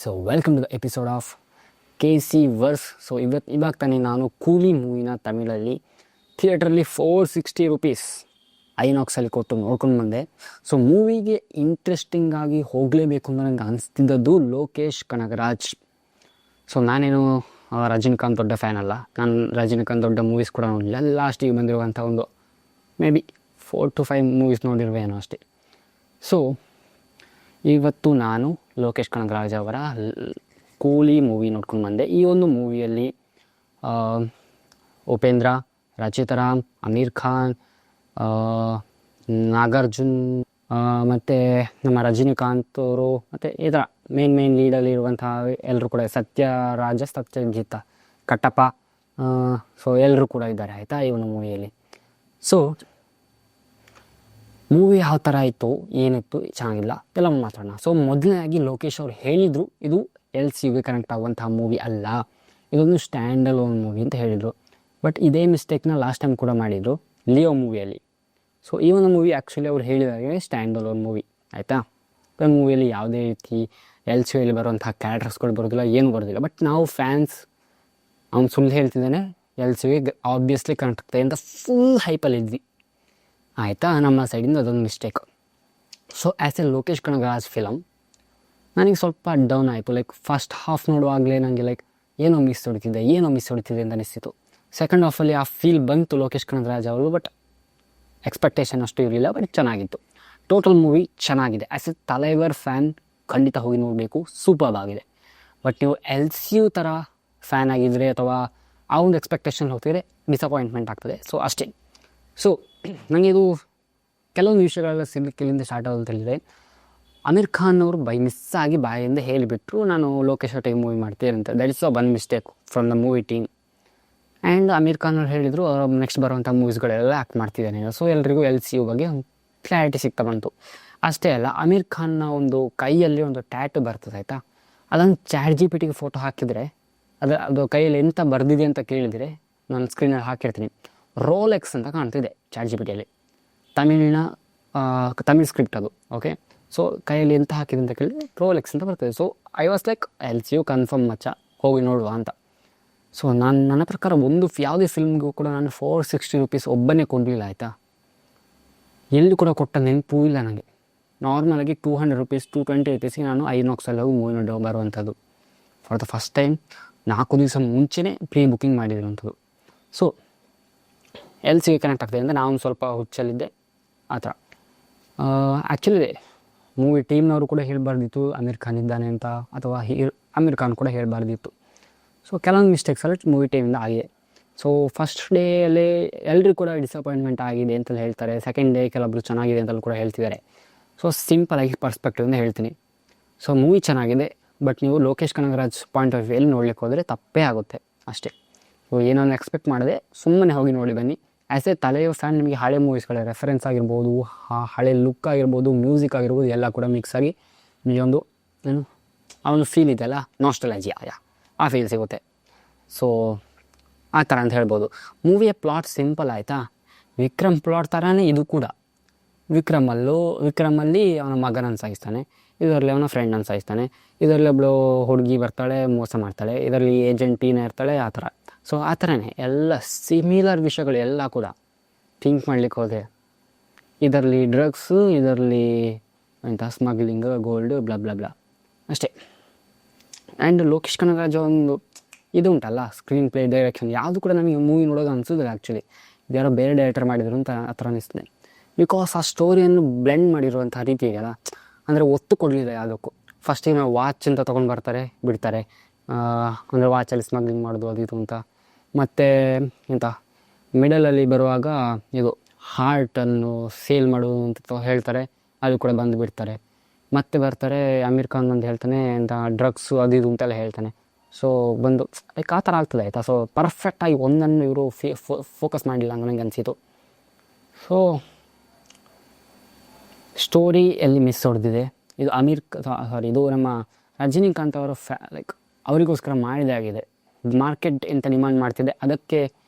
So welcome to the episode of KC verse. So ಇವಾಗ ತಾನೇ ನಾನು ಕೂಲಿ ಮೂವಿನ ತಮಿಳಲ್ಲಿ ಥಿಯೇಟ್ರಲ್ಲಿ 460 ರೂಪೀಸ್ ಐನಾಕ್ಸಲ್ಲಿ ಕೊಟ್ಟು ನೋಡ್ಕೊಂಡು ಬಂದೆ. ಸೊ ಮೂವಿಗೆ ಇಂಟ್ರೆಸ್ಟಿಂಗ್ ಆಗಿ ಹೋಗಲೇಬೇಕು ಅಂತ ನನಗೆ ಅನಿಸ್ತಿದ್ದದ್ದು ಲೋಕೇಶ್ ಕನಗರಾಜ್. ಸೊ ನಾನೇನು ರಜನಿಕಾಂತ್ ದೊಡ್ಡ ಫ್ಯಾನ್ ಅಲ್ಲ, ನಾನು ರಜನಿಕಾಂತ್ ದೊಡ್ಡ ಮೂವೀಸ್ ಕೂಡ ನೋಡಲಿಲ್ಲ. ಲಾಸ್ಟಿಗೆ ಬಂದಿರುವಂಥ ಒಂದು ಮೇ ಬಿ 4 to 5 ಮೂವೀಸ್ ನೋಡಿರುವೇನೋ ಅಷ್ಟೇ. ಸೊ ಇವತ್ತು ನಾನು ಲೋಕೇಶ್ ಕನಗರಾಜ್ ಅವರ ಕೂಲಿ ಮೂವಿ ನೋಡ್ಕೊಂಡು ಬಂದೆ. ಈ ಒಂದು ಮೂವಿಯಲ್ಲಿ ಉಪೇಂದ್ರ, ರಚಿತಾರಾಮ್, ಅಮೀರ್ ಖಾನ್, ನಾಗಾರ್ಜುನ್ ಮತ್ತು ನಮ್ಮ ರಜನಿಕಾಂತ್ ಅವರು ಮತ್ತು ಈ ಥರ ಮೇನ್ ಲೀಡಲ್ಲಿರುವಂಥ ಎಲ್ಲರೂ ಕೂಡ, ಸತ್ಯಜಿತ್, ಕಟ್ಟಪ್ಪ, ಸೊ ಎಲ್ಲರೂ ಕೂಡ ಇದ್ದಾರೆ ಆಯಿತಾ ಈ ಒಂದು ಮೂವಿಯಲ್ಲಿ. ಸೊ ಮೂವಿ ಯಾವ ಥರ ಇತ್ತು, ಏನಿತ್ತು, ಚೆನ್ನಾಗಿಲ್ಲ ಎಲ್ಲ ಮಾತಾಡೋಣ. ಸೊ ಮೊದಲನೇದಾಗಿ ಲೋಕೇಶ್ ಅವರು ಹೇಳಿದರು ಇದು LCUಗೆ ಕನೆಕ್ಟ್ ಆಗುವಂತಹ ಮೂವಿ ಅಲ್ಲ, ಇದೊಂದು ಸ್ಟ್ಯಾಂಡ್ ಅಲೋನ್ ಮೂವಿ ಅಂತ ಹೇಳಿದರು. ಬಟ್ ಇದೇ ಮಿಸ್ಟೇಕ್ನ ಲಾಸ್ಟ್ ಟೈಮ್ ಕೂಡ ಮಾಡಿದರು ಲಿಯೋ ಮೂವಿಯಲ್ಲಿ. ಸೊ ಈ ಒಂದು ಮೂವಿ ಆ್ಯಕ್ಚುಲಿ ಅವ್ರು ಹೇಳಿದಾಗೆ ಸ್ಟ್ಯಾಂಡ್ ಅಲೋನ್ ಮೂವಿ ಆಯಿತಾ. ಒಂದು ಮೂವಿಯಲ್ಲಿ ಯಾವುದೇ ರೀತಿ LCUಯಲ್ಲಿ ಬರುವಂಥ ಕ್ಯಾರೆಕ್ಟರ್ಸ್ಗಳು ಬರೋದಿಲ್ಲ, ಏನು ಬರೋದಿಲ್ಲ. ಬಟ್ ನಾವು ಫ್ಯಾನ್ಸ್ ಅವ್ನು ಸುಮ್ಮನೆ ಹೇಳ್ತಿದ್ದಾನೆ LCUಗೆ ಆಬ್ವಿಯಸ್ಲಿ ಕನೆಕ್ಟ್ ಆಗ್ತದೆ ಅಂತ ಫುಲ್ ಹೈಪಲ್ಲಿ ಇದ್ವಿ ಆಯಿತಾ. ನಮ್ಮ ಸೈಡಿಂದ ಅದೊಂದು mistake. So as a Lokesh Kanagaraj film ನನಗೆ ಸ್ವಲ್ಪ ಡೌನ್ ಆಯಿತು. ಲೈಕ್ ಫಸ್ಟ್ ಹಾಫ್ ನೋಡುವಾಗಲೇ ನನಗೆ ಲೈಕ್ ಏನೋ ಮಿಸ್ ಹೊಡಿತಿದೆ ಅಂತ ಅನಿಸ್ತಿತ್ತು. ಸೆಕೆಂಡ್ ಹಾಫಲ್ಲಿ ಆ ಫೀಲ್ ಬಂತು ಲೋಕೇಶ್ ಕನಗರಾಜ್ ಅವರು, ಬಟ್ ಎಕ್ಸ್ಪೆಕ್ಟೇಷನ್ ಅಷ್ಟು ಇರಲಿಲ್ಲ. ಬಟ್ ಚೆನ್ನಾಗಿತ್ತು. ಟೋಟಲ್ ಮೂವಿ ಚೆನ್ನಾಗಿದೆ. ಆ್ಯಸ್ ಎ ತಲೈವರ್ ಫ್ಯಾನ್ ಖಂಡಿತ ಹೋಗಿ ನೋಡಬೇಕು, ಸೂಪರ್ ಆಗಿದೆ. ಬಟ್ ನೀವು LCU ಥರ ಫ್ಯಾನ್ ಆಗಿದ್ದರೆ ಅಥವಾ ಆ ಒಂದು ಎಕ್ಸ್ಪೆಕ್ಟೇಷನ್ ಹೋಗ್ತಿದ್ರೆ ಡಿಸಪಾಯಿಂಟ್ಮೆಂಟ್ ಆಗ್ತದೆ. ಸೊ ಅಷ್ಟೇ. ಸೊ ನನಗೆ ಇದು ಕೆಲವೊಂದು ವಿಷಯಗಳೆಲ್ಲ ಸಿಗಲಿಕ್ಕಿಲ್ಲಿಂದ ಸ್ಟಾರ್ಟ್ ಆಗೋದು ತಿಳಿದರೆ, ಅಮೀರ್ ಖಾನ್ ಅವರು ಮಿಸ್ಸಾಗಿ ಬಾಯಿಂದ ಹೇಳಿಬಿಟ್ರು ನಾನು ಲೋಕೇಶ್ ಟೈಮ್ ಮೂವಿ ಮಾಡ್ತೀನಿ ಅಂತ. That is one mistake from the movie team. And Aamir Khan ಅವ್ರು ಹೇಳಿದರು ನೆಕ್ಸ್ಟ್ ಬರುವಂಥ ಮೂವೀಸ್ಗಳೆಲ್ಲ ಆ್ಯಕ್ಟ್ ಮಾಡ್ತಿದ್ದಾನೆ. ಸೊ ಎಲ್ರಿಗೂ LCU ಬಗ್ಗೆ ಕ್ಲಾರಿಟಿ ಸಿಗ್ತಾ ಬಂತು. ಅಷ್ಟೇ ಅಲ್ಲ, ಅಮೀರ್ ಖಾನ್ನ ಒಂದು ಕೈಯಲ್ಲಿ ಒಂದು ಟ್ಯಾಟು ಬರ್ತದೆ ಆಯಿತಾ. ಅದನ್ನು ChatGPTಗೆ ಫೋಟೋ ಹಾಕಿದರೆ ಅದು ಕೈಯಲ್ಲಿ ಎಂತ ಬರೆದಿದೆ ಅಂತ ಕೇಳಿದರೆ ನಾನು ಸ್ಕ್ರೀನಲ್ಲಿ ಹಾಕಿರ್ತೀನಿ. ರೋಲೆಕ್ಸ್ ಅಂತ ಕಾಣ್ತಿದೆ ChatGPTಯಲ್ಲಿ, ತಮಿಳ್ ಸ್ಕ್ರಿಪ್ಟ್ ಅದು. ಓಕೆ, ಸೊ ಕೈಯಲ್ಲಿ ಎಂತ ಹಾಕಿದೆ ಅಂತ ಕೇಳಿದ್ರೆ ರೋಲೆಕ್ಸ್ ಅಂತ ಬರ್ತದೆ. So I was like LCU confirm ಮಚ್ಚ, ಹೋಗಿ ನೋಡುವ ಅಂತ. ಸೊ ನನ್ನ ಪ್ರಕಾರ ಯಾವುದೇ ಫಿಲ್ಮ್ಗೂ ಕೂಡ ನಾನು 460 ರೂಪೀಸ್ ಒಬ್ಬನೇ ಕೊಡಲಿಲ್ಲ ಆಯಿತಾ. ಎಲ್ಲಿ ಕೂಡ ಕೊಟ್ಟ ನೆನಪೂ ಇಲ್ಲ ನನಗೆ. ನಾರ್ಮಲಾಗಿ 200 ರೂಪೀಸ್ 220 ರೂಪೀಸ್ಗೆ ನಾನು ಐನಾಕ್ಸಲ್ಲಿ ಹೋಗಿ ಮೂವಿ ನೋಡಿ ಬರುವಂಥದ್ದು. ಫಾರ್ ದ ಫಸ್ಟ್ ಟೈಮ್ 4 ದಿವಸ ಮುಂಚೆನೇ ಪ್ರೀ ಬುಕ್ಕಿಂಗ್ ಮಾಡಿರುವಂಥದ್ದು. ಸೊ LCUಗೆ ಕನೆಕ್ಟ್ ಆಗ್ತದೆ ಅಂತ ನಾನು ಸ್ವಲ್ಪ ಹುಚ್ಚಲ್ಲಿದ್ದೆ ಆ ಥರ. ಆ್ಯಕ್ಚುಲಿ ಮೂವಿ ಟೀಮ್ನವರು ಕೂಡ ಹೇಳಬಾರ್ದಿತ್ತು ಅಮೀರ್ ಖಾನ್ ಇದ್ದಾನೆ ಅಂತ, ಅಥವಾ ಅಮೀರ್ ಖಾನ್ ಕೂಡ ಹೇಳಬಾರ್ದಿತ್ತು. ಸೊ ಕೆಲವೊಂದು ಮಿಸ್ಟೇಕ್ಸ್ ಎಲ್ಲ ಮೂವಿ ಟೀಮಿಂದ ಆಗಿದೆ. ಸೊ ಫಸ್ಟ್ ಡೇಯಲ್ಲೇ ಎಲ್ಲರೂ ಕೂಡ ಡಿಸಪಾಯಿಂಟ್ಮೆಂಟ್ ಆಗಿದೆ ಅಂತಲೇ ಹೇಳ್ತಾರೆ. ಸೆಕೆಂಡ್ ಡೇ ಕೆಲವೊಬ್ರು ಚೆನ್ನಾಗಿದೆ ಅಂತಲೂ ಕೂಡ ಹೇಳ್ತಿದ್ದಾರೆ. ಸೊ ಸಿಂಪಲಾಗಿ ಪರ್ಸ್ಪೆಕ್ಟಿವಿಂದ ಹೇಳ್ತೀನಿ. ಸೊ ಮೂವಿ ಚೆನ್ನಾಗಿದೆ, ಬಟ್ ನೀವು ಲೋಕೇಶ್ ಕನಗರಾಜ್ ಪಾಯಿಂಟ್ ಆಫ್ ವ್ಯೂಯಲ್ಲಿ ನೋಡ್ಲಿಕ್ಕೆ ಹೋದರೆ ತಪ್ಪೇ ಆಗುತ್ತೆ ಅಷ್ಟೇ. ಸೊ ಏನೊಂದು ಎಕ್ಸ್ಪೆಕ್ಟ್ ಮಾಡದೆ ಸುಮ್ಮನೆ ಹೋಗಿ ನೋಡಿ ಬನ್ನಿ. ಆ್ಯಸ್ ಎ ತಲೆಯೋ ಫ್ಯಾನ್ ನಿಮಗೆ ಹಳೆ ಮೂವೀಸ್ಗಳ ರೆಫರೆನ್ಸ್ ಆಗಿರ್ಬೋದು, ಹಳೆ ಲುಕ್ ಆಗಿರ್ಬೋದು, ಮ್ಯೂಸಿಕ್ ಆಗಿರ್ಬೋದು, ಎಲ್ಲ ಕೂಡ ಮಿಕ್ಸ್ ಆಗಿ ನಿಮಗೊಂದು ಆ ಒಂದು ಫೀಲ್ ಇದೆಯಲ್ಲ, ನಾಸ್ಟಾಲಜಿಯಾ, ಆ ಫೀಲ್ ಸಿಗುತ್ತೆ. ಸೊ ಆ ಥರ ಅಂತ ಹೇಳ್ಬೋದು. ಮೂವಿಯ ಪ್ಲಾಟ್ ಸಿಂಪಲ್ ಆಯಿತಾ. ವಿಕ್ರಮ್ ಪ್ಲಾಟ್ ಥರನೇ ಇದು ಕೂಡ. ವಿಕ್ರಮಲ್ಲಿ ಅವನ ಮಗನನ್ನು ಸಾಯಿಸ್ತಾನೆ, ಇದರಲ್ಲಿ ಅವನ ಫ್ರೆಂಡನ್ನು ಸಾಯಿಸ್ತಾನೆ, ಇದರಲ್ಲಿ ಒಬ್ಬಳು ಹುಡುಗಿ ಬರ್ತಾಳೆ, ಮೋಸ ಮಾಡ್ತಾಳೆ, ಇದರಲ್ಲಿ ಏಜೆಂಟ್ ಟೀನ ಇರ್ತಾಳೆ, ಆ ಥರ. ಸೊ ಆ ಥರನೇ ಎಲ್ಲ ಸಿಮಿಲರ್ ವಿಷಯಗಳು ಎಲ್ಲ ಕೂಡ ಥಿಂಕ್ ಮಾಡಲಿಕ್ಕೆ ಹೋದರೆ. ಇದರಲ್ಲಿ ಡ್ರಗ್ಸು, ಇದರಲ್ಲಿ ಎಂಥ ಸ್ಮಗ್ಲಿಂಗ್, ಗೋಲ್ಡು, ಬ್ಲಾ ಅಷ್ಟೇ. ಆ್ಯಂಡ್ ಲೋಕೇಶ್ ಕನಗರಾಜ್ ಒಂದು ಇದು ಉಂಟಲ್ಲ, ಸ್ಕ್ರೀನ್ ಪ್ಲೇ, ಡೈರೆಕ್ಷನ್, ಯಾವುದು ಕೂಡ ನಮಗೆ ಮೂವಿ ನೋಡೋದು ಅನಿಸೋದಿಲ್ಲ ಆ್ಯಕ್ಚುಲಿ. ಇದ್ಯಾರೋ ಬೇರೆ ಡೈರೆಕ್ಟರ್ ಮಾಡಿದರು ಅಂತ ಆ ಥರ ಅನಿಸ್ತದೆ. ಬಿಕಾಸ್ ಆ ಸ್ಟೋರಿಯನ್ನು ಬ್ಲೆಂಡ್ ಮಾಡಿರುವಂಥ ರೀತಿ ಇದೆಯಲ್ಲ, ಅಂದರೆ ಒತ್ತು ಕೊಡಲಿಲ್ಲ ಯಾವುದಕ್ಕೂ. ಫಸ್ಟಿಗೆ ವಾಚ್ ಅಂತ ತೊಗೊಂಡು ಬರ್ತಾರೆ, ಬಿಡ್ತಾರೆ, ಅಂದರೆ ವಾಚಲ್ಲಿ ಸ್ಮಗ್ಲಿಂಗ್ ಮಾಡೋದು ಅದು ಇದು ಅಂತ. ಮತ್ತು ಎಂಥ ಮಿಡಲಲ್ಲಿ ಬರುವಾಗ ಇದು ಹಾರ್ಟನ್ನು ಸೇಲ್ ಮಾಡೋದು ಅಂತ ಹೇಳ್ತಾರೆ, ಅದು ಕೂಡ ಬಂದು ಬಿಡ್ತಾರೆ. ಮತ್ತೆ ಬರ್ತಾರೆ, ಅಮೀರ್ ಖಾನ್ ಬಂದು ಹೇಳ್ತಾನೆ ಎಂಥ ಡ್ರಗ್ಸು ಅದು ಇದು ಅಂತೆಲ್ಲ ಹೇಳ್ತಾನೆ. ಸೊ ಬಂದು ಲೈಕ್ ಆ ಥರ ಆಗ್ತದೆ ಆಯಿತಾ. ಸೊ ಪರ್ಫೆಕ್ಟಾಗಿ ಒಂದನ್ನು ಇವರು ಫೋಕಸ್ ಮಾಡಲಿಲ್ಲ ಅಂತ ನನಗೆ ಅನಿಸಿತು. ಸೊ ಸ್ಟೋರಿ ಎಲ್ಲಿ ಮಿಸ್ ಹೊಡೆದಿದೆ. ಇದು ನಮ್ಮ ರಜನಿಕಾಂತ್ ಅವರ ಲೈಕ್ ಅವರಿಗೋಸ್ಕರ ಮಾಡಿದಾಗಿದೆ. ಮಾರ್ಕೆಟ್ ಎಂತ ಡಿಮಾಂಡ್ ಮಾಡ್ತಿದೆ ಅದಕ್ಕೆ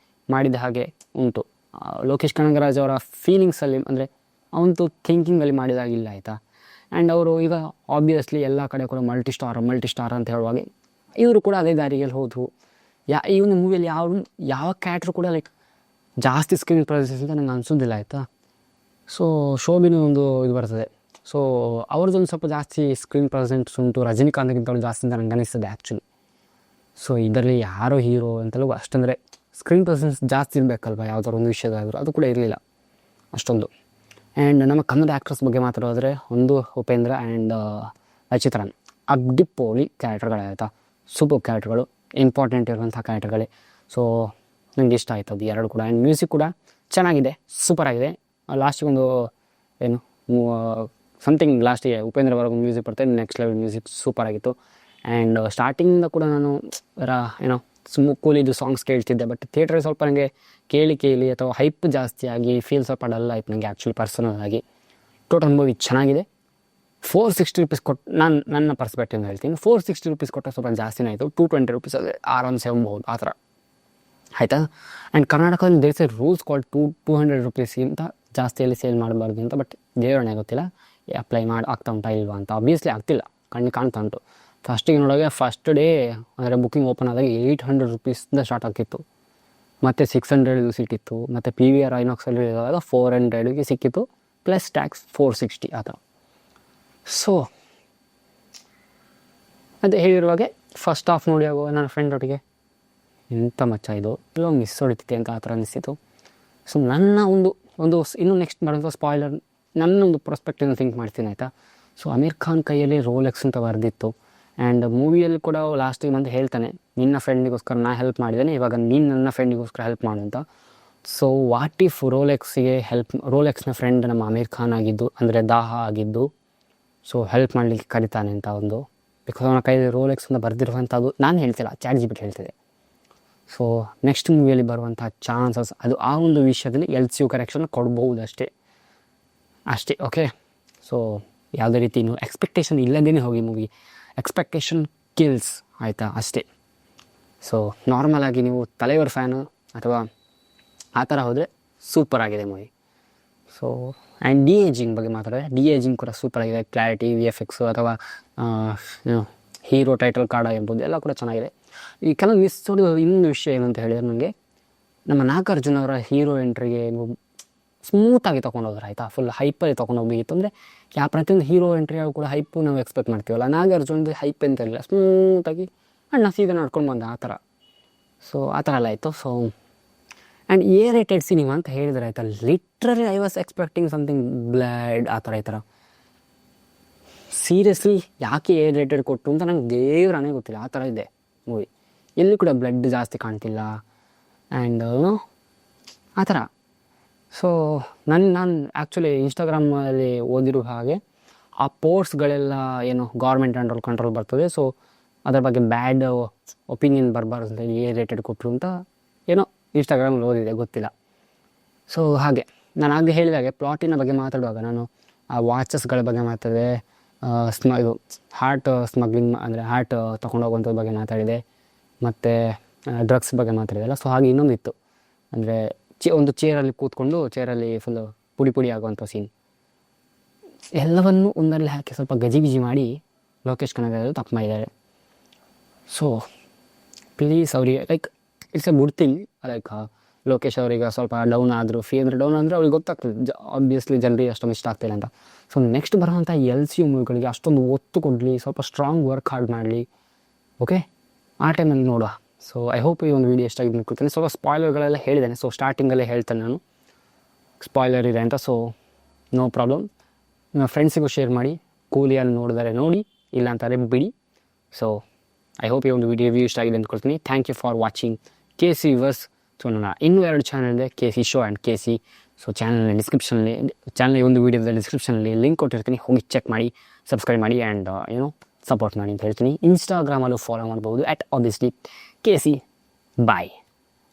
ಮಾಡಿದ ಹಾಗೆ ಉಂಟು. ಲೋಕೇಶ್ ಕನಗರಾಜ್ ಅವರ ಫೀಲಿಂಗ್ಸಲ್ಲಿ ಅಂದರೆ ಅವನದು ಥಿಂಕಿಂಗಲ್ಲಿ ಮಾಡಿದಾಗಿಲ್ಲ ಆಯಿತಾ. ಆ್ಯಂಡ್ ಅವರು ಈಗ ಆಬ್ವಿಯಸ್ಲಿ ಎಲ್ಲ ಕಡೆ ಕೂಡ ಮಲ್ಟಿ ಸ್ಟಾರ್ ಅಂತ ಹೇಳುವಾಗ ಇವರು ಕೂಡ ಅದೇ ದಾರಿಗೆ ಹೋದರು. ಈ ಒಂದು ಮೂವಿಯಲ್ಲಿ ಯಾವ ಕ್ಯಾರೆಕ್ಟ್ರು ಕೂಡ ಲೈಕ್ ಜಾಸ್ತಿ ಸ್ಕ್ರೀನ್ ಪ್ರೆಸೆನ್ಸ್ ಅಂತ ನಂಗೆ ಅನಿಸೋದಿಲ್ಲ ಆಯಿತಾ. ಸೊ ಶೋಭಿನ ಒಂದು ಇದು ಬರ್ತದೆ, ಸೊ ಅವ್ರದ್ದೊಂದು ಸ್ವಲ್ಪ ಜಾಸ್ತಿ ಸ್ಕ್ರೀನ್ ಪ್ರೆಸೆನ್ಸ್ ಉಂಟು, ರಜನಿಕಾಂತ್ಗಿಂತಲೂ ಜಾಸ್ತಿ ಅಂತ ನಂಗೆ ಅನಿಸ್ತದೆ ಆ್ಯಕ್ಚುಲಿ. ಸೊ ಇದರಲ್ಲಿ ಯಾರೋ ಹೀರೋ ಅಂತಲೂ ಅಷ್ಟಂದರೆ ಸ್ಕ್ರೀನ್ ಪ್ರೆಸೆನ್ಸ್ ಜಾಸ್ತಿ ಇರಬೇಕಲ್ವ ಯಾವುದಾದ್ರು ಒಂದು ವಿಷಯದಾದರೂ, ಅದು ಕೂಡ ಇರಲಿಲ್ಲ ಅಷ್ಟೊಂದು. ಆ್ಯಂಡ್ ನಮ್ಮ ಕನ್ನಡ ಆ್ಯಕ್ಟ್ರಸ್ ಬಗ್ಗೆ ಮಾತಾಡೋದ್ರೆ ಒಂದು ಉಪೇಂದ್ರ ಆ್ಯಂಡ್ ಚಿತ್ರಾನ್ ಅಡ್ಡಿಪೋಳಿ ಕ್ಯಾರೆಕ್ಟರ್ಗಳಾಯಿತಾ, ಸೂಪರ್ ಕ್ಯಾರೆಕ್ಟರ್ಗಳು, ಇಂಪಾರ್ಟೆಂಟ್ ಇರುವಂಥ ಕ್ಯಾರೆಕ್ಟರ್ಗಳೇ. ಸೊ ನನಗೆ ಇಷ್ಟ ಆಯ್ತು ಅದು ಎರಡು ಕೂಡ. ಆ್ಯಂಡ್ ಮ್ಯೂಸಿಕ್ ಕೂಡ ಚೆನ್ನಾಗಿದೆ, ಸೂಪರಾಗಿದೆ. ಲಾಸ್ಟಿಗೆ ಒಂದು ಏನು ಸಮಥಿಂಗ್ ಲಾಸ್ಟಿಗೆ ಉಪೇಂದ್ರ ಬರೋ ಮ್ಯೂಸಿಕ್ ಬರ್ತದೆ, ನೆಕ್ಸ್ಟ್ ಲೆವೆಲ್ ಮ್ಯೂಸಿಕ್ ಸೂಪರಾಗಿತ್ತು. ಆ್ಯಂಡ್ ಸ್ಟಾರ್ಟಿಂಗಿಂದ ಕೂಡ ನಾನು ಏನೋ ಕೂಲಿದು ಸಾಂಗ್ಸ್ ಕೇಳ್ತಿದ್ದೆ, ಬಟ್ ಥಿಯೇಟ್ರಲ್ಲಿ ಸ್ವಲ್ಪ ನನಗೆ ಕೇಳಿ ಅಥವಾ ಹೈಪ್ ಜಾಸ್ತಿ ಆಗಿ ಫೀಲ್ ಸ್ವಲ್ಪ ಡಲ್ ಆಯಿತು ನನಗೆ ಆ್ಯಕ್ಚುಲಿ ಪರ್ಸನಲ್ ಆಗಿ. ಟೋಟಲ್ ಮೂವಿ ಚೆನ್ನಾಗಿದೆ. 460 ರೂಪೀಸ್ ಕೊಟ್ಟು ನನ್ನ ಪರ್ಸ್ಪೆಕ್ಟಿವ್ ಹೇಳ್ತೀನಿ, 460 ರೂಪೀಸ್ ಕೊಟ್ಟರೆ ಸ್ವಲ್ಪ ಜಾಸ್ತಿನೇ ಆಯಿತು. 220 ರೂಪೀಸ್ ಅದೇ ಆರಾಮ್ ಸೇವಬಹುದು ಆ ಥರ ಆಯಿತಾ. ಆ್ಯಂಡ್ ಕರ್ನಾಟಕದಲ್ಲಿ ದೇರ್ಸ್ ಎ ರೂಲ್ಸ್ ಕಾಲ್ಡ್ 200 ರೂಪೀಸ್ಗಿಂತ ಜಾಸ್ತಿಯಲ್ಲಿ ಸೇಲ್ ಮಾಡಬಾರ್ದು ಅಂತ, ಬಟ್ ದೇವರೇ ಗೊತ್ತಿಲ್ಲ ಅಪ್ಲೈ ಆಗ್ತಾ ಉಂಟಾ ಇಲ್ವಾ ಅಂತ. ಆಬ್ವಿಯಸ್ಲಿ ಆಗ್ತಿಲ್ಲ, ಕಾಣ್ತಾ ಉಂಟು. ಫಸ್ಟಿಗೆ ನೋಡೋಕೆ ಫಸ್ಟ್ ಡೇ ಅಂದರೆ ಬುಕ್ಕಿಂಗ್ ಓಪನ್ ಆದಾಗ 800 ರೂಪೀಸಿಂದ ಸ್ಟಾರ್ಟ್ ಆಗ್ತಿತ್ತು, ಮತ್ತು 600 ಸಿಕ್ಕಿತ್ತು, ಮತ್ತು PVR ಐನಾಕ್ಸಲ್ಲಿ ಇರುವಾಗ 400ಗೆ ಸಿಕ್ಕಿತ್ತು, ಪ್ಲಸ್ ಟ್ಯಾಕ್ಸ್ 460 ಆ ಥರ. ಸೊ ಅದೇ ಹೇಳಿರುವಾಗೆ ಫಸ್ಟ್ ಹಾಫ್ ನೋಡಿ ಆಗುವ ನನ್ನ ಫ್ರೆಂಡೊಟ್ಟಿಗೆ ಎಂಥ ಮಚ್ಚ ಇದು ಎಲ್ಲೋ ಮಿಸ್ ಹೊಡಿತಿತ್ತೆ ಅಂತ ಆ ಥರ ಅನಿಸ್ತಿತ್ತು. ಸೊ ನನ್ನ ಒಂದು ಇನ್ನೂ ನೆಕ್ಸ್ಟ್ ಬರೋಂಥ ಸ್ಪಾಯ್ಲರ್ ನನ್ನ ಒಂದು ಪ್ರೊಸ್ಪೆಕ್ಟಿವ್ನ ಥಿಂಕ್ ಮಾಡ್ತೀನಿ ಆಯಿತಾ. ಸೊ ಅಮೀರ್ ಖಾನ್ ಕೈಯಲ್ಲಿ ರೋಲೆಕ್ಸ್ ಅಂತ ಬರೆದಿತ್ತು. ಆ್ಯಂಡ್ ಮೂವಿಯಲ್ಲಿ ಕೂಡ ಲಾಸ್ಟಿಗೆ ಬಂದು ಹೇಳ್ತಾನೆ, ನಿನ್ನ ಫ್ರೆಂಡಿಗೋಸ್ಕರ ನಾ ಹೆಲ್ಪ್ ಮಾಡಿದ್ದೇನೆ, ಇವಾಗ ನೀನು ನನ್ನ ಫ್ರೆಂಡಿಗೋಸ್ಕರ ಹೆಲ್ಪ್ ಮಾಡು ಅಂತ. ಸೊ ವಾಟ್ ಇಫ್ ರೋಲೆಕ್ಸ್ನ ಫ್ರೆಂಡ್ ನಮ್ಮ ಅಮೀರ್ ಖಾನ್ ಆಗಿದ್ದು, ಅಂದರೆ ದಾಹ ಆಗಿದ್ದು, ಸೊ ಹೆಲ್ಪ್ ಮಾಡಲಿಕ್ಕೆ ಕರೀತಾನೆ ಅಂತ ಒಂದು, ಬಿಕಾಸ್ ಅವನ ಕೈಯಲ್ಲಿ ರೋಲೆಕ್ಸ್ ಅಂತ ಬರೆದಿರುವಂಥದ್ದು ನಾನು ಹೇಳ್ತಿಲ್ಲ, ChatGPT ಹೇಳ್ತಿದೆ. ಸೊ ನೆಕ್ಸ್ಟ್ ಮೂವಿಯಲ್ಲಿ ಬರುವಂಥ ಚಾನ್ಸಸ್ ಅದು ಆ ಒಂದು ವಿಷಯದಲ್ಲಿ LCU ಕರೆಕ್ಷನ್ ಕೊಡ್ಬೋದು ಅಷ್ಟೇ. ಓಕೆ, ಸೊ ಯಾವುದೇ ರೀತಿ ನೀವು ಎಕ್ಸ್ಪೆಕ್ಟೇಷನ್ ಇಲ್ಲದೇ ಹೋಗಿ ಮೂವಿ, ಎಕ್ಸ್ಪೆಕ್ಟೇಷನ್ ಕಿಲ್ಸ್ ಆಯಿತಾ ಅಷ್ಟೇ. ಸೊ ನಾರ್ಮಲಾಗಿ ನೀವು ತಲೆಯವರ್ ಫ್ಯಾನು ಅಥವಾ ಆ ಥರ ಹೋದರೆ ಸೂಪರಾಗಿದೆ ಮೂವಿ. ಸೊ ಆ್ಯಂಡ್ ಡಿ-ಏಜಿಂಗ್ ಬಗ್ಗೆ ಮಾತಾಡಿದ್ರೆ ಡಿ-ಏಜಿಂಗ್ ಕೂಡ ಸೂಪರಾಗಿದೆ. ಕ್ಲಾರಿಟಿ, VFX ಅಥವಾ ಹೀರೋ ಟೈಟಲ್ ಕಾರ್ಡ್ ಆಗಿರ್ಬೋದು ಎಲ್ಲ ಕೂಡ ಚೆನ್ನಾಗಿದೆ. ಈ ಕೆಲವು ಮಿಸ್ ಇನ್ನೊಂದು ವಿಷಯ ಏನಂತ ಹೇಳಿದ್ರೆ, ನನಗೆ ನಮ್ಮ ನಾಗಾರ್ಜುನ ಅವರ ಹೀರೋ ಎಂಟ್ರಿಗೆ ಸ್ಮೂತಾಗಿ ತೊಗೊಂಡೋದ್ರೆ ಆಯಿತಾ, ಫುಲ್ ಹೈಪಲ್ಲಿ ತೊಗೊಂಡೋಗ್ಬೇಕಿತ್ತು. ಅಂದರೆ ಪ್ರತಿಯೊಂದು ಹೀರೋ ಎಂಟ್ರಿ ಕೂಡ ಹೈಪು ನಾವು ಎಕ್ಸ್ಪೆಕ್ಟ್ ಮಾಡ್ತೀವಲ್ಲ, ನಾಗಾರ್ಜುನದು ಹೈಪ್ ಅಂತ ಇರಲಿಲ್ಲ, ಸ್ಮೂತಾಗಿ ಅಣ್ಣ ಸೀದಾ ನಡ್ಕೊಂಡು ಬಂದ ಆ ಥರ. ಸೊ ಆ ಥರ ಎಲ್ಲ ಆಯಿತು. ಸೊ ಆ್ಯಂಡ್ A-rated ಸಿನಿಮಾ ಅಂತ ಹೇಳಿದ್ರೆ ಆಯಿತಾ, literally I was expecting something blood ಆ ಥರ ಸೀರಿಯಸ್ಲಿ ಯಾಕೆ A-rated ಕೊಟ್ಟರು ಅಂತ ನಂಗೆ ದೇವರನೇ ಗೊತ್ತಿಲ್ಲ, ಆ ಥರ ಇದೆ ಮೂವಿ. ಎಲ್ಲಿ ಕೂಡ ಬ್ಲಡ್ ಜಾಸ್ತಿ ಕಾಣ್ತಿಲ್ಲ ಆ್ಯಂಡ್ ಆ ಥರ. ಸೊ ನಾನು ಆ್ಯಕ್ಚುಲಿ ಇನ್ಸ್ಟಾಗ್ರಾಮಲ್ಲಿ ಓದಿರೋ ಹಾಗೆ ಆ ಪೋಸ್ಟ್ಗಳೆಲ್ಲ ಏನು ಗೌರ್ಮೆಂಟ್ ಕಂಟ್ರೋಲ್ ಬರ್ತದೆ, ಸೊ ಅದರ ಬಗ್ಗೆ ಬ್ಯಾಡ್ ಒಪಿನಿಯನ್ ಬರಬಾರ್ದು ಅಂತ A-rated ಕೊಟ್ಟರು ಅಂತ ಏನೋ ಇನ್ಸ್ಟಾಗ್ರಾಮಲ್ಲಿ ಓದಿದೆ, ಗೊತ್ತಿಲ್ಲ. ಸೊ ಹಾಗೆ ನಾನು ಆಗಲೇ ಹೇಳಿದಾಗೆ ಪ್ಲಾಟಿನ ಬಗ್ಗೆ ಮಾತಾಡುವಾಗ ನಾನು ಆ ವಾಚಸ್ಗಳ ಬಗ್ಗೆ ಮಾತಾಡಿದೆ, ಇದು ಹಾರ್ಟ್ ಸ್ಮಗ್ಲಿಂಗ್ ಅಂದರೆ ಹಾರ್ಟ್ ತೊಗೊಂಡೋಗುವಂಥದ್ದು ಬಗ್ಗೆ ಮಾತಾಡಿದೆ, ಮತ್ತು ಡ್ರಗ್ಸ್ ಬಗ್ಗೆ ಮಾತಾಡಿದೆಲ್ಲ. ಸೊ ಹಾಗೆ ಇನ್ನೊಂದು ಇತ್ತು, ಅಂದರೆ ಒಂದು ಚೇರಲ್ಲಿ ಕೂತ್ಕೊಂಡು ಚೇರಲ್ಲಿ ಫುಲ್ಲು ಪುಡಿ ಆಗುವಂಥ ಸೀನ್, ಎಲ್ಲವನ್ನು ಒಂದರಲ್ಲಿ ಹಾಕಿ ಸ್ವಲ್ಪ ಗಜಿಬಿಜಿ ಮಾಡಿ ಲೋಕೇಶ್ ಕನಗರಾಜು ತಪ್ಪು ಮಾಡಿದ್ದಾರೆ. ಸೊ ಪ್ಲೀಸ್ ಅವರಿಗೆ like it's A good thing, like Lokesh ಅವರಿಗೆ ಸ್ವಲ್ಪ ಡೌನ್ ಆದರೂ ಡೌನ್ ಅಂದರೆ ಅವ್ರಿಗೆ ಗೊತ್ತಾಗ್ತದೆ ಆಬ್ವಿಯಸ್ಲಿ ಜನರಿಗೆ ಅಷ್ಟೊಂದು ಇಷ್ಟ ಆಗ್ತಿಲ್ಲ ಅಂತ. ಸೊ ನೆಕ್ಸ್ಟ್ ಬರುವಂಥ LCU ಮೂವಿಗಳಿಗೆ ಅಷ್ಟೊಂದು ಒತ್ತು ಕೊಡಲಿ, ಸ್ವಲ್ಪ ಸ್ಟ್ರಾಂಗ್ ವರ್ಕ್ ಹಾರ್ಡ್ ಮಾಡಲಿ. ಓಕೆ, ಆ ಟೈಮಲ್ಲಿ ನೋಡುವ. ಸೊ ಐ ಹೋಪ್ ಈ ಒಂದು ವೀಡಿಯೋ ಎಷ್ಟಾಗಿದೆ ಅನ್ಕೊಳ್ತೇನೆ. ಸ್ವಲ್ಪ ಸ್ಪಾಯ್ಲರ್ಗಳೆಲ್ಲ ಹೇಳಿದ್ದೇನೆ, ಸೊ ಸ್ಟಾರ್ಟಿಂಗಲ್ಲೇ ಹೇಳ್ತೇನೆ ನಾನು ಸ್ಪಾಯ್ಲರ್ ಇದೆ ಅಂತ. ಸೊ ನೋ ಪ್ರಾಬ್ಲಮ್, ನಿಮ್ಮ ಫ್ರೆಂಡ್ಸಿಗೂ ಶೇರ್ ಮಾಡಿ, ಕೂಲಿಯಲ್ಲಿ ನೋಡಿದರೆ ನೋಡಿ, ಇಲ್ಲ ಅಂತಾರೆ ಬಿಡಿ. ಸೊ ಐ ಹೋಪ್ ಈ ಒಂದು ವಿಡಿಯೋ ಇಷ್ಟ ಆಗಿದೆ ಅಂದ್ಕೊಳ್ತೀನಿ. Thank you for watching KC viewers. So ನನ್ನ ಇನ್ನೂ 2 ಚಾನಲ್ ಇದೆ, KC show and KC. So channel ಒಂದು ವೀಡಿಯೋದ ಡಿಸ್ಕ್ರಿಪ್ಷನಲ್ಲಿ ಲಿಂಕ್ ಕೊಟ್ಟಿರ್ತೀನಿ, ಹೋಗಿ ಚೆಕ್ ಮಾಡಿ, ಸಬ್ಸ್ಕ್ರೈಬ್ ಮಾಡಿ ಆ್ಯಂಡ್ ಸಪೋರ್ಟ್ ಮಾಡಿ ಅಂತ ಹೇಳ್ತೀನಿ. ಇನ್ಸ್ಟಾಗ್ರಾಮಲ್ಲೂ ಫಾಲೋ ಮಾಡ್ಬೋದು @obviously KC. ಬಾಯ್.